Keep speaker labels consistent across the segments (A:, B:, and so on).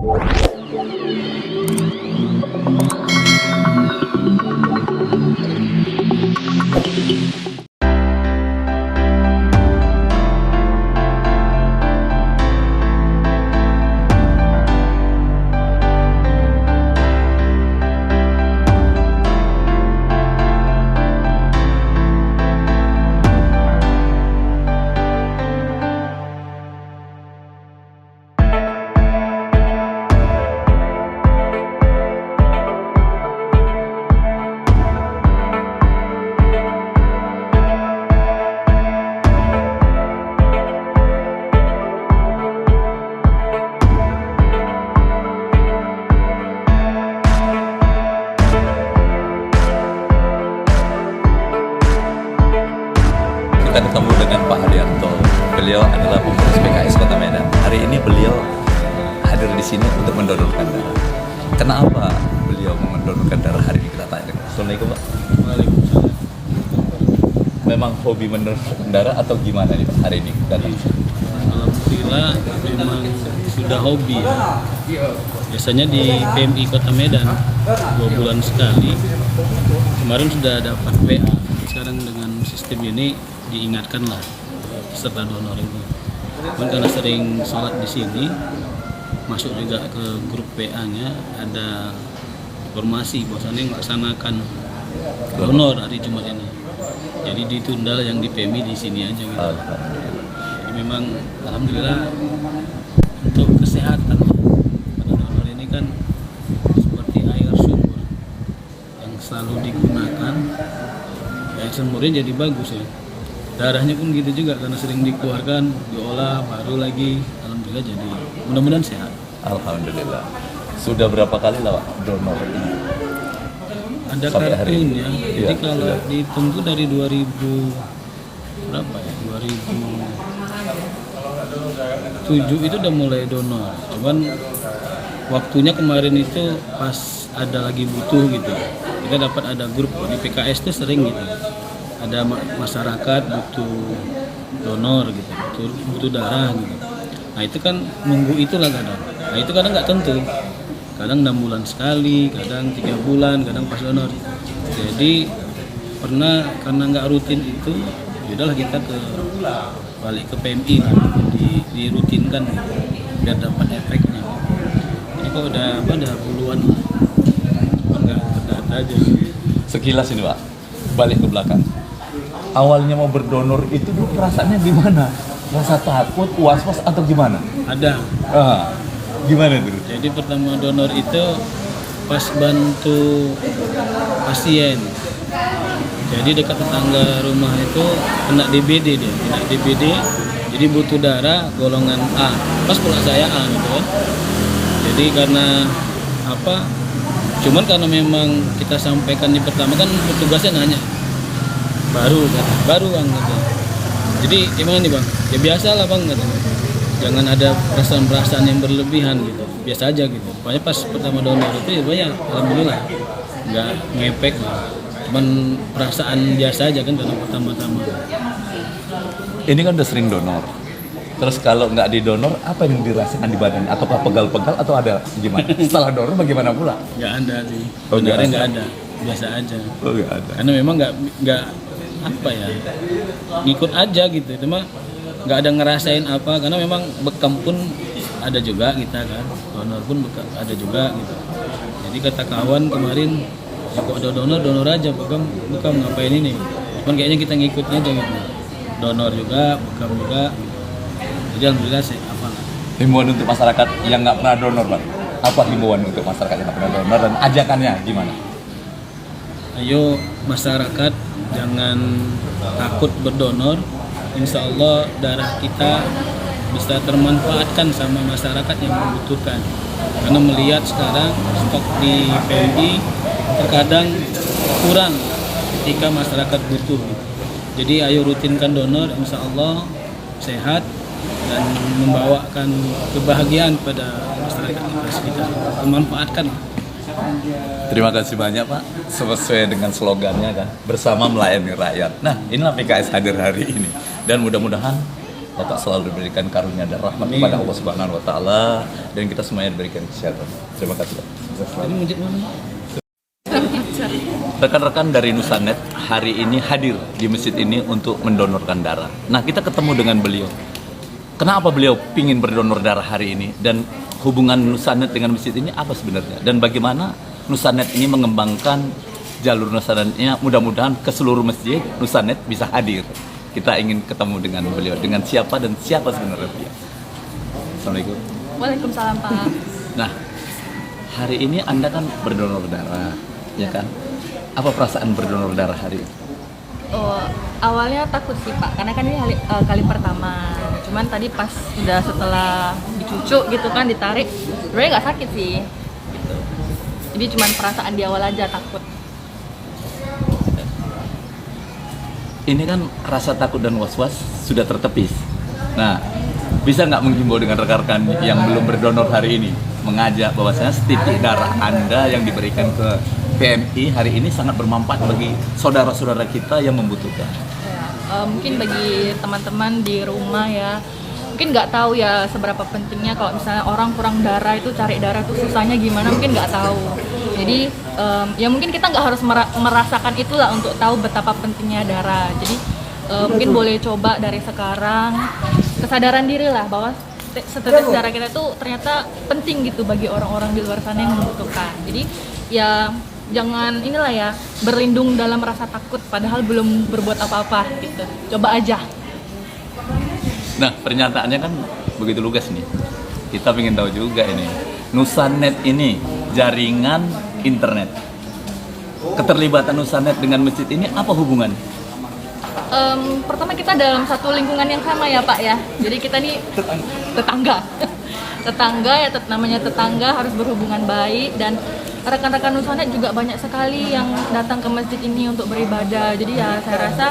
A: Kita ketemu dengan Pak Haryanto. Beliau adalah pengurus PKS Kota Medan. Hari ini beliau hadir di sini untuk mendonorkan darah. Kenapa beliau mendonorkan darah hari ini, kita tanya. Assalamualaikum Pak.
B: Waalaikumsalam.
A: Memang hobi mendonorkan darah atau gimana nih Pak hari ini?
B: Alhamdulillah memang sudah hobi ya. Biasanya di PMI Kota Medan 2 bulan sekali. Kemarin sudah dapat WA. Sekarang dengan sistem ini diingatkanlah peserta donor ini. Cuman karena sering sholat di sini, masuk juga ke grup WA-nya, ada informasi bahwasannya melaksanakan donor hari Jumat ini. Jadi ditunda yang di PMI di sini aja gitu. Jadi memang alhamdulillah untuk kesehatan pada donor ini kan seperti air sumur yang selalu digunakan. Air sumurnya jadi bagus ya. Darahnya pun gitu juga karena sering dikeluarkan, diolah, baru lagi. Alhamdulillah jadi mudah-mudahan sehat.
A: Alhamdulillah. Sudah berapa kali lah Pak donor ini?
B: Ada
A: Sampai hari ini?
B: kartunya.
A: Iya,
B: Jadi kalau
A: sudah.
B: dihitung tuh dari 2000 berapa ya? 2007 itu udah mulai donor. Cuman waktunya kemarin itu pas ada lagi butuh gitu. Kita dapat ada grup di PKS tuh sering gitu. Ada masyarakat butuh donor gitu, butuh darah gitu. Nah itu kan nunggu itulah kadang. Nah itu kadang nggak tentu. Kadang 6 bulan sekali, kadang 3 bulan, kadang pas donor. Jadi pernah karena nggak rutin itu, yaudahlah kita balik ke PMI lah, dirutinkan gitu, biar dapat efeknya. Ini kok udah puluhan lah, cuma nggak ada aja.
A: Sekilas ini Pak, balik ke belakang. Awalnya mau berdonor itu dulu perasaannya gimana? Rasa takut, was-was atau gimana?
B: Ada.
A: Gimana itu?
B: Jadi pertama donor itu pas bantu pasien. Jadi dekat tetangga rumah itu kena DBD dia, kena DBD. Jadi butuh darah golongan A. Pas pula saya A gitu kan. Jadi karena apa? Cuman karena memang kita sampaikan di pertama kan petugasnya nanya. Baru bang gitu. Jadi gimana nih bang? Ya biasa lah bang gitu. Jangan ada perasaan-perasaan yang berlebihan gitu, biasa aja gitu. Pokoknya pas pertama donor itu ya banyak, alhamdulillah nggak ngepek lah. Cuman perasaan biasa aja kan karena pertama-tama.
A: Ini kan udah sering donor. Terus kalau nggak didonor, apa yang dirasakan di badan? Ataukah pegal-pegal atau ada gimana? Setelah donor bagaimana pula?
B: Nggak ada sih,
A: Oh,
B: sebenarnya
A: nggak
B: nggak ada, biasa aja.
A: Oh nggak ada.
B: Karena memang nggak apa ya, ngikut aja gitu. Cuma nggak ada ngerasain apa, karena memang bekam pun ada juga kita kan, donor pun bekam ada juga gitu. Jadi kata kawan kemarin, ya kok ada donor aja, bekam ngapain ini? Cuman kayaknya kita ngikutnya aja gitu. Donor juga, bekam juga. Jadi alhamdulillah sih apa lah.
A: Himbauan untuk masyarakat yang nggak pernah donor, Pak. Apa himbauan untuk masyarakat yang nggak pernah donor dan ajakannya gimana?
B: Ayo masyarakat jangan takut berdonor. Insya Allah darah kita bisa termanfaatkan sama masyarakat yang membutuhkan. Karena melihat sekarang stok di PMI terkadang kurang ketika masyarakat butuh. Jadi ayo rutinkan donor, insya Allah sehat dan membawakan kebahagiaan pada masyarakat kita sekitar. Memanfaatkan.
A: Terima kasih banyak Pak, sesuai dengan slogannya kan, bersama melayani rakyat. Nah inilah PKS hadir hari ini dan mudah-mudahan Bapak selalu diberikan karunia dan rahmat kepada Allah Subhanahu wa taala dan kita semuanya diberikan kesehatan. Terima kasih, Pak.
B: Ini masjid mana?
A: Rekan-rekan dari Nusanet hari ini hadir di masjid ini untuk mendonorkan darah. Nah, kita ketemu dengan beliau. Kenapa beliau ingin berdonor darah hari ini dan hubungan Nusanet dengan masjid ini apa sebenarnya? Dan bagaimana Nusanet ini mengembangkan jalur Nusanetnya, mudah-mudahan ke seluruh masjid Nusanet bisa hadir. Kita ingin ketemu dengan beliau, dengan siapa dan siapa sebenarnya beliau. Assalamualaikum.
C: Waalaikumsalam, Pak.
A: Nah, hari ini Anda kan berdonor darah, ya kan? Apa perasaan berdonor darah hari ini?
C: Oh, awalnya takut sih, Pak, karena kan ini kali pertama. Cuman tadi pas sudah setelah dicucuk gitu kan, ditarik, sebenarnya nggak sakit sih. Gitu. Jadi cuman perasaan di awal aja takut.
A: Ini kan rasa takut dan was-was sudah tertepis. Nah, bisa nggak menghimbau dengan rekan-rekan yang belum berdonor hari ini, mengajak bahwasanya setitik darah Anda yang diberikan ke PMI hari ini sangat bermanfaat bagi saudara-saudara kita yang membutuhkan.
C: Ya, mungkin bagi teman-teman di rumah ya, mungkin nggak tahu ya seberapa pentingnya kalau misalnya orang kurang darah itu cari darah itu susahnya gimana, mungkin nggak tahu. Jadi ya mungkin kita nggak harus merasakan itulah untuk tahu betapa pentingnya darah. Jadi mungkin boleh coba dari sekarang kesadaran diri lah bahwa setetes darah kita itu ternyata penting gitu bagi orang-orang di luar sana yang membutuhkan. Jadi ya jangan inilah ya berlindung dalam rasa takut padahal belum berbuat apa-apa gitu. Coba aja.
A: Nah, pernyataannya kan begitu lugas nih. Kita ingin tahu juga ini. Nusanet ini jaringan internet. Keterlibatan Nusanet dengan masjid ini apa hubungan?
C: Pertama kita dalam satu lingkungan yang sama ya Pak ya. Jadi kita nih tetangga. Tetangga ya namanya tetangga harus berhubungan baik dan rekan-rekan Nusanet juga banyak sekali yang datang ke masjid ini untuk beribadah. Jadi ya saya rasa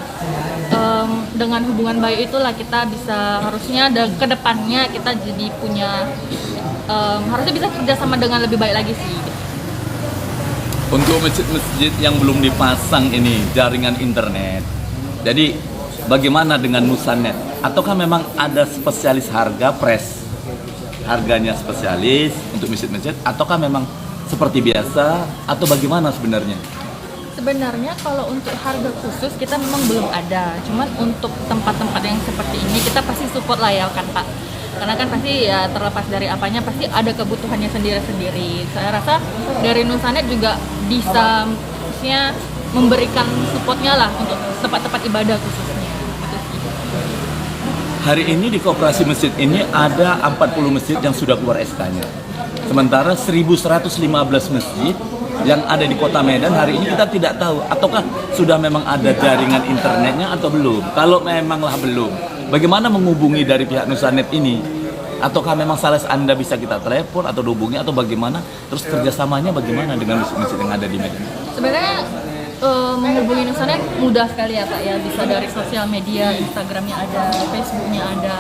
C: dengan hubungan baik itulah kita bisa harusnya ke depannya kita jadi punya harusnya bisa kerjasama dengan lebih baik lagi sih.
A: Untuk masjid-masjid yang belum dipasang ini jaringan internet, jadi bagaimana dengan Nusanet? Ataukah memang ada spesialis harga harganya spesialis untuk masjid-masjid? Ataukah memang seperti biasa? Atau bagaimana sebenarnya?
C: Sebenarnya kalau untuk harga khusus kita memang belum ada. Cuman untuk tempat-tempat yang seperti ini kita pasti support lah ya kan Pak. Karena kan pasti ya terlepas dari apanya pasti ada kebutuhannya sendiri-sendiri. Saya rasa dari Nusanet juga bisa maksudnya memberikan supportnya lah untuk tempat-tempat ibadah khususnya. Gitu sih.
A: Hari ini di koperasi masjid ini ada 40 masjid yang sudah keluar SK-nya. Sementara 1115 masjid yang ada di Kota Medan hari ini kita tidak tahu ataukah sudah memang ada jaringan internetnya atau belum. Kalau memanglah belum, bagaimana menghubungi dari pihak Nusanet ini? Ataukah memang salah Anda bisa kita telepon atau dihubungi atau bagaimana? Terus kerjasamanya bagaimana dengan masjid-masjid yang ada di Medan?
C: Sebenarnya menghubungi Nusanet mudah sekali ya Pak ya, bisa dari sosial media, Instagramnya ada, Facebooknya ada.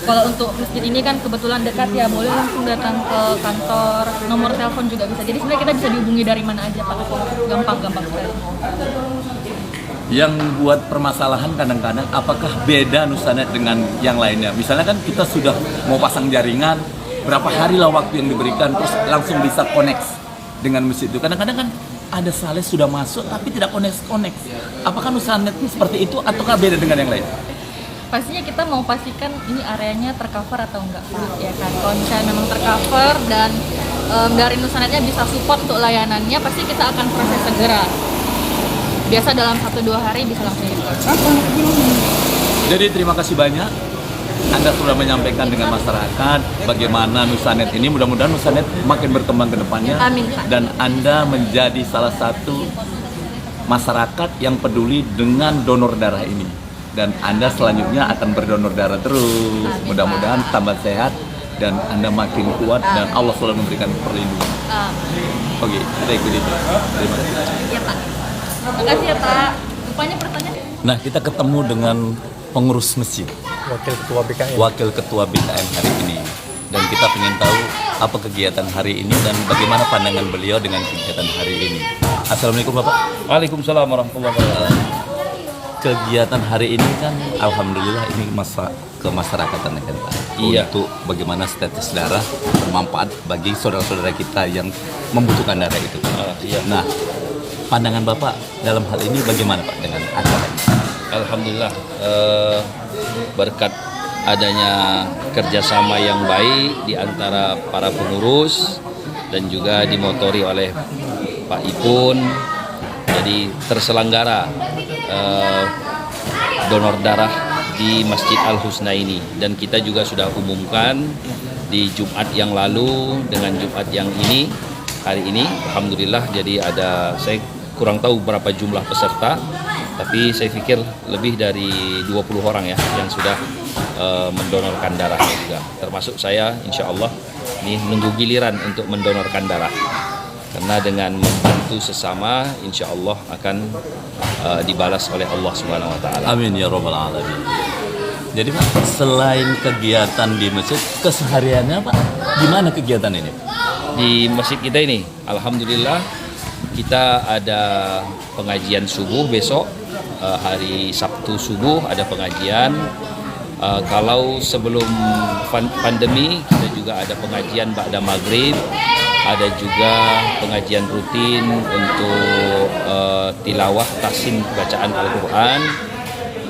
C: Kalau untuk masjid ini kan kebetulan dekat ya, boleh langsung datang ke kantor, nomor telepon juga bisa. Jadi sebenarnya kita bisa dihubungi dari mana aja Pak, gampang-gampang sekali.
A: Yang buat permasalahan kadang-kadang apakah beda Nusanet dengan yang lainnya? Misalnya kan kita sudah mau pasang jaringan, berapa hari lah waktu yang diberikan, terus langsung bisa connect dengan masjid itu. Kadang-kadang kan ada sales sudah masuk tapi tidak connect. Apakah Nusanet seperti itu ataukah beda dengan yang lain?
C: Pastinya kita mau pastikan ini areanya tercover atau enggak Pak, ya kan. Kalau misalnya memang tercover dan dari Nusanetnya bisa support untuk layanannya, pasti kita akan proses segera. Biasa dalam 1-2 hari bisa langsung diproses.
A: Jadi terima kasih banyak Anda sudah menyampaikan dengan masyarakat bagaimana Nusanet ini, mudah-mudahan Nusanet makin berkembang ke depannya.
C: Amin, Pak.
A: Dan Anda menjadi salah satu masyarakat yang peduli dengan donor darah ini. Dan Anda selanjutnya akan berdonor darah terus.
C: Amin,
A: mudah-mudahan
C: Pak.
A: tambah sehat dan Anda makin kuat dan Allah selalu memberikan perlindungan. Oke, kita ikuti. Terima kasih.
C: Iya Pak. Terima kasih ya Pak. Rupanya pertanyaan.
A: Nah, kita ketemu dengan pengurus masjid, Wakil Ketua BKM hari ini. Dan kita ingin tahu apa kegiatan hari ini dan bagaimana pandangan beliau dengan kegiatan hari ini. Assalamualaikum Bapak.
B: Waalaikumsalam warahmatullahi wabarakatuh.
A: kegiatan hari ini kan alhamdulillah ini masa kemasyarakatan kan Pak.
B: Iya.
A: Untuk bagaimana status darah bermanfaat bagi saudara-saudara kita yang membutuhkan darah itu.
B: Iya.
A: Nah, pandangan Bapak dalam hal ini bagaimana Pak dengan acara ini?
B: Alhamdulillah berkat adanya kerjasama yang baik di antara para pengurus dan juga dimotori oleh Pak Ipun, jadi terselenggara donor darah di Masjid Al-Husna ini, dan kita juga sudah umumkan di Jumat yang lalu dengan Jumat yang ini hari ini. Alhamdulillah, jadi ada, saya kurang tahu berapa jumlah peserta, tapi saya pikir lebih dari 20 orang ya yang sudah mendonorkan darah juga, termasuk saya. Insya Allah ini menunggu giliran untuk mendonorkan darah, karena dengan membantu sesama insya Allah akan dibalas oleh Allah Subhanahu wa taala.
A: Amin ya rabbal alamin. Jadi Pak, selain kegiatan di masjid, kesehariannya Pak, gimana kegiatan ini?
B: Di masjid kita ini alhamdulillah kita ada pengajian subuh besok, hari Sabtu subuh ada pengajian. Kalau sebelum pandemi kita juga ada pengajian ba'da maghrib, ada juga pengajian rutin untuk tilawah tahsin bacaan Al-Quran.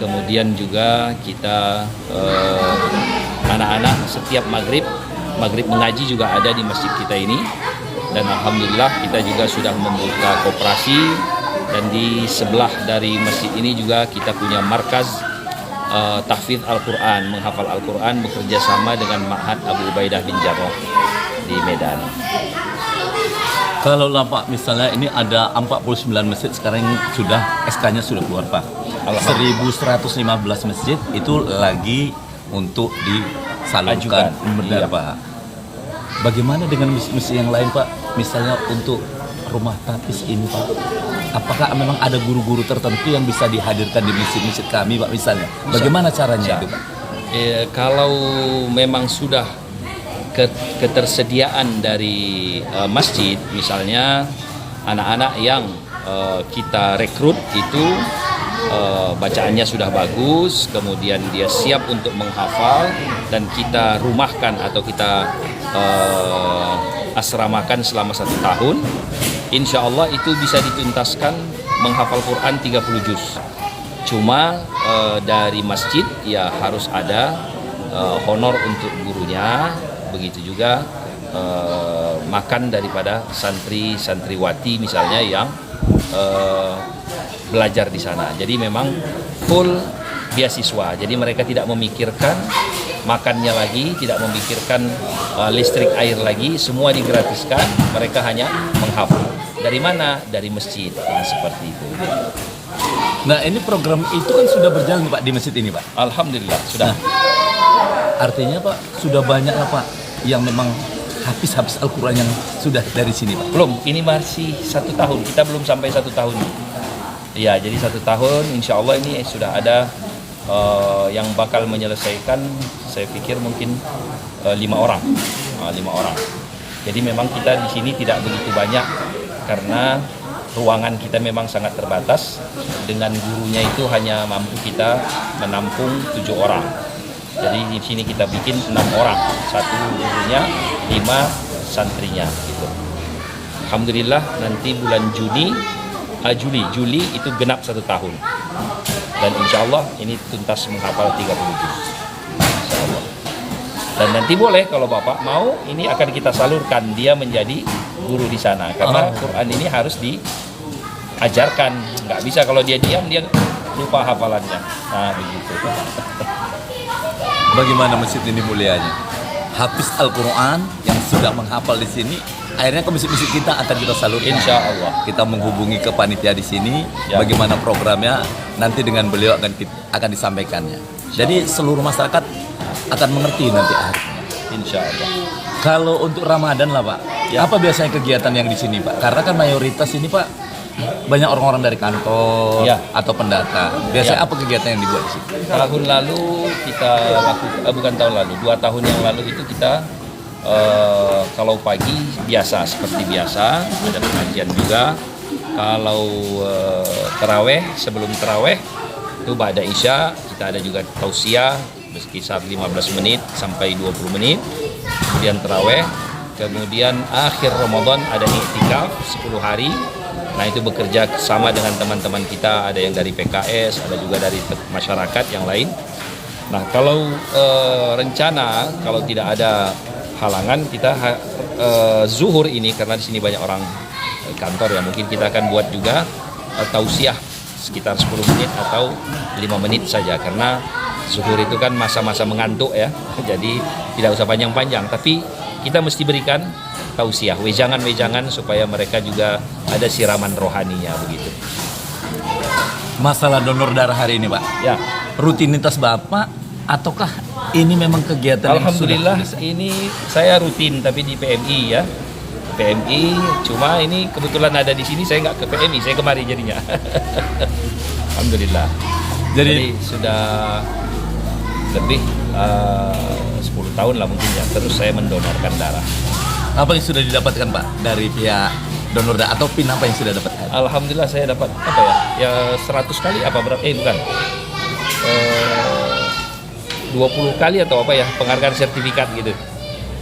B: Kemudian juga kita anak-anak setiap maghrib mengaji juga ada di masjid kita ini. Dan alhamdulillah kita juga sudah membuka koperasi, dan di sebelah dari masjid ini juga kita punya markaz tahfidz Al-Quran, menghafal Al-Quran, bekerja sama dengan Ma'had Abu Ubaidah bin Jarrah di Medan.
A: Kalau lah Pak, misalnya ini ada 49 masjid sekarang sudah SK-nya sudah keluar Pak. 1115 masjid itu lagi untuk disalurkan benar
B: Iya.
A: Pak. Bagaimana dengan masjid yang lain Pak? Misalnya untuk rumah tapis ini Pak, apakah memang ada guru-guru tertentu yang bisa dihadirkan di masjid-masjid kami Pak misalnya? Bagaimana caranya itu Pak?
B: Kalau memang sudah ketersediaan dari masjid, misalnya anak-anak yang kita rekrut itu bacaannya sudah bagus, kemudian dia siap untuk menghafal, dan kita rumahkan atau kita asramakan selama 1 tahun, insya Allah itu bisa dituntaskan menghafal Quran 30 juz. Cuma dari masjid ya harus ada honor untuk gurunya, begitu juga makan daripada santri-santriwati misalnya yang belajar di sana. Jadi memang full beasiswa, jadi mereka tidak memikirkan makannya lagi, tidak memikirkan listrik air lagi, semua digratiskan, mereka hanya menghafal. Dari mana? Dari masjid. Nah, seperti itu.
A: Nah ini program itu kan sudah berjalan Pak di masjid ini Pak.
B: Alhamdulillah sudah.
A: Nah, artinya Pak sudah banyak lah Pak yang memang habis Al-Quran yang sudah dari sini Pak.
B: Belum, ini masih 1 tahun, kita belum sampai 1 tahun. Ya, jadi 1 tahun, insya Allah ini sudah ada yang bakal menyelesaikan, saya pikir mungkin 5 orang. 5 orang. Jadi memang kita di sini tidak begitu banyak, karena ruangan kita memang sangat terbatas. Dengan gurunya itu hanya mampu kita menampung 7 orang. Jadi di sini kita bikin 6 orang, 1 gurunya, 5 santrinya gitu. Alhamdulillah nanti bulan Juli itu genap 1 tahun. Dan insya Allah ini tuntas menghafal 30 juz. Insya Allah. Dan nanti boleh kalau Bapak mau, ini akan kita salurkan dia menjadi guru di sana. Karena Quran ini harus diajarkan. Nggak bisa kalau dia diam, dia lupa hafalannya. Nah begitu.
A: Bagaimana masjid ini mulianya? Hafiz Al-Quran yang sudah menghafal di sini, akhirnya ke masjid-masjid kita akan kita salurkan.
B: Insya Allah.
A: Kita menghubungi ke panitia di sini,
B: Ya.
A: bagaimana programnya, nanti dengan beliau akan disampaikannya. Jadi seluruh masyarakat akan mengerti nanti akhirnya.
B: Insya Allah.
A: Kalau untuk Ramadan lah Pak,
B: Ya.
A: apa biasanya kegiatan yang di sini Pak? Karena kan mayoritas ini Pak banyak orang-orang dari kantor
B: Ya.
A: atau pendatang. Biasanya
B: Ya.
A: apa kegiatan yang dibuat di sini?
B: Tahun lalu kita bukan tahun lalu, 2 tahun yang lalu itu kita kalau pagi biasa seperti biasa, ada pengajian juga. Kalau teraweh, sebelum teraweh
D: Itu ba'da Isya kita ada juga tausiah berkisar 15 menit sampai 20 menit. Kemudian tarawih, kemudian akhir Ramadan ada iktikaf 10 hari. Nah, itu bekerja sama dengan teman-teman kita, ada yang dari PKS, ada juga dari masyarakat yang lain. Nah, kalau rencana kalau tidak ada halangan kita zuhur ini, karena di sini banyak orang kantor ya, mungkin kita akan buat juga tausiah sekitar 10 menit atau 5 menit saja, karena zuhur itu kan masa-masa mengantuk ya, jadi tidak usah panjang-panjang, tapi kita mesti berikan tausiah, wejangan-wejangan supaya mereka juga ada siraman rohaninya begitu.
A: Masalah donor darah hari ini, Pak.
D: Ya,
A: Rutinitas Bapak ataukah ini memang kegiatan yang
D: alhamdulillah
A: sudah
D: ini saya rutin tapi di PMI ya. PMI, cuma ini kebetulan ada di sini, saya nggak ke PMI, saya kemari jadinya. Alhamdulillah. Jadi sudah lebih 10 tahun lah mungkin ya, terus saya mendonorkan darah.
A: Apa yang sudah didapatkan, Pak, dari pihak donor darah atau PIN apa yang sudah dapatkan?
D: Alhamdulillah saya dapat apa ya? Ya 100 kali apa berapa? Bukan. 20 kali atau apa ya, penghargaan sertifikat gitu.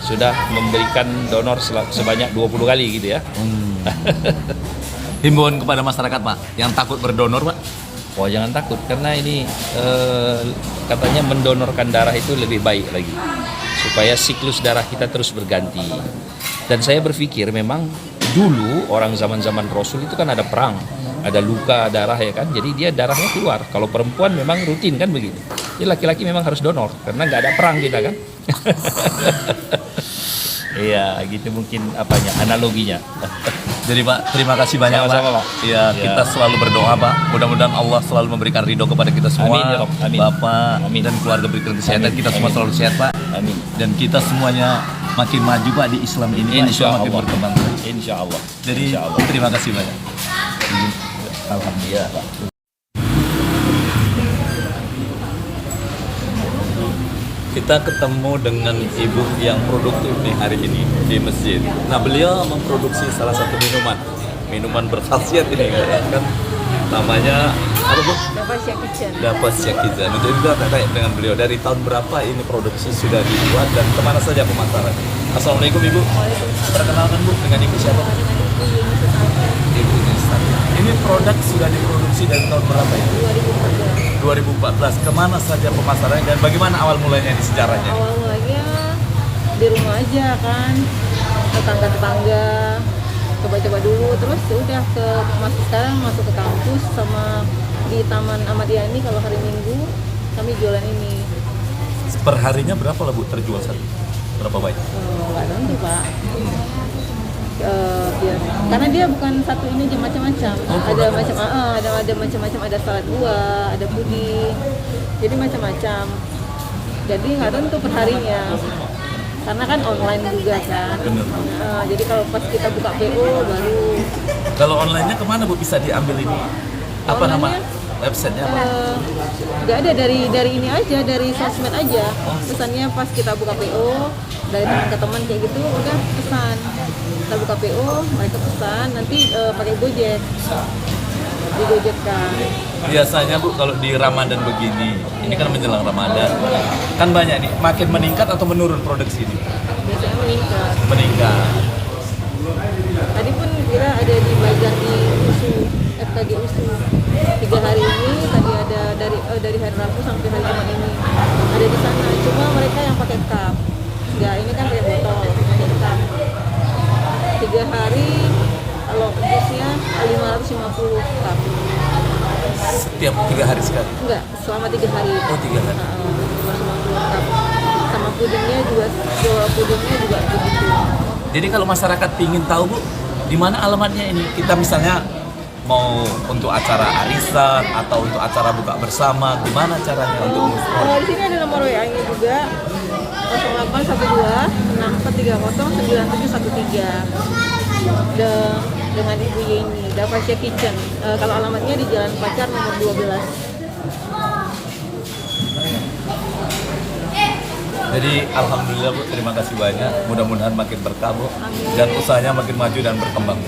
D: Sudah memberikan donor sebanyak 20 kali gitu ya.
A: Himbauan kepada masyarakat, Pak, yang takut berdonor, Pak.
D: Wah, jangan takut karena ini katanya mendonorkan darah itu lebih baik lagi supaya siklus darah kita terus berganti. Dan saya berpikir memang dulu orang zaman-zaman Rasul itu kan ada perang, ada luka darah ya kan, jadi dia darahnya keluar. Kalau perempuan memang rutin kan begitu. Jadi laki-laki memang harus donor karena nggak ada perang kita kan. Iya, gitu mungkin apanya analoginya.
A: Jadi Pak, terima kasih banyak
D: Sama-sama, Pak.
A: Ya,
D: Ya.
A: kita selalu berdoa, Pak. Mudah-mudahan Allah selalu memberikan ridho kepada kita semua.
D: Amin, ya Rob. Amin.
A: Bapak
D: Amin.
A: dan keluarga berikan kesehatan.
D: Amin.
A: Kita semua
D: Amin.
A: selalu sehat, Pak.
D: Amin.
A: Dan kita semuanya makin maju, Pak, di Islam ini. Pak.
D: Insya
A: Islam makin
D: Allah.
A: berkembang.
D: Insya Allah.
A: Jadi
D: Insya Allah.
A: terima kasih banyak.
D: Alhamdulillah, Pak.
A: Kita ketemu dengan ibu yang produktif nih hari ini di masjid. Nah, beliau memproduksi salah satu minuman berkhasiat ini kan, namanya apa Bu?
C: Dapasya Kitchen.
A: Dapasya Kitchen. Jadi kita tanya dengan beliau dari tahun berapa ini produksi sudah dibuat dan kemana saja pemasaran. Assalamualaikum Ibu. Perkenalkan Bu dengan Ibu siapa? Ibu Nistan. Ini produk sudah diproduksi dari tahun berapa ya? 2014. Kemana saja pemasarannya dan bagaimana awal mulanya di sejarahnya?
E: Awal mulanya di rumah aja kan, tetangga-tetangga coba-coba dulu, terus ya udah sekarang masuk ke kampus sama di Taman Ahmad Yani kalau hari Minggu kami jualan ini.
A: Perharinya berapa lah Bu terjual satu? Berapa banyak?
E: Nggak tentu Pak. Karena dia bukan satu ini aja, macam-macam. Ada macam-macam, ada salad buah, ada puding, jadi macam-macam. Jadi nggak tentu perharinya, karena kan online juga kan.
A: Bener.
E: Jadi kalau pas kita buka PO baru.
A: Kalau online-nya kemana Bu bisa diambil ini? Apa nama websitenya apa?
E: Nggak ada dari ini aja, dari sosmed aja. Pesannya pas kita buka PO dari teman ke teman kayak gitu, udah pesan. Kita buka PO, mereka pesan, nanti pakai Gojek, digojekkan.
A: Biasanya Bu kalau di Ramadan begini, ini kan menjelang Ramadan, kan banyak nih, makin meningkat atau menurun produksi ini?
E: Biasanya meningkat.
A: Meningkat.
E: Tadi pun kira ada di bazar di USU, FKG USU. 3 hari ini tadi ada dari hari Rabu sampai hari Jumat ini ada di sana. Cuma mereka yang pakai cup. Ya ini kan pakai botol, pakai cup. 3 hari kalau jusnya 550 cup.
A: Setiap 3 hari sekali.
E: Enggak, selama 3 hari.
A: Oh, 3 hari.
E: 550 cup. Sama pudingnya juga begitu.
A: Jadi kalau masyarakat ingin tahu Bu, di mana alamatnya ini? Kita misalnya mau untuk acara arisan atau untuk acara buka bersama, gimana caranya untuk
E: Di sini ada nomor WA-nya juga 0812 6430 9713 dengan Ibu Yeni, Dapasya Kitchen. Kalau alamatnya di Jalan Pacar nomor 12.
A: Jadi alhamdulillah Bu, terima kasih banyak. Mudah-mudahan makin berkah Bu dan usahanya makin maju dan berkembang.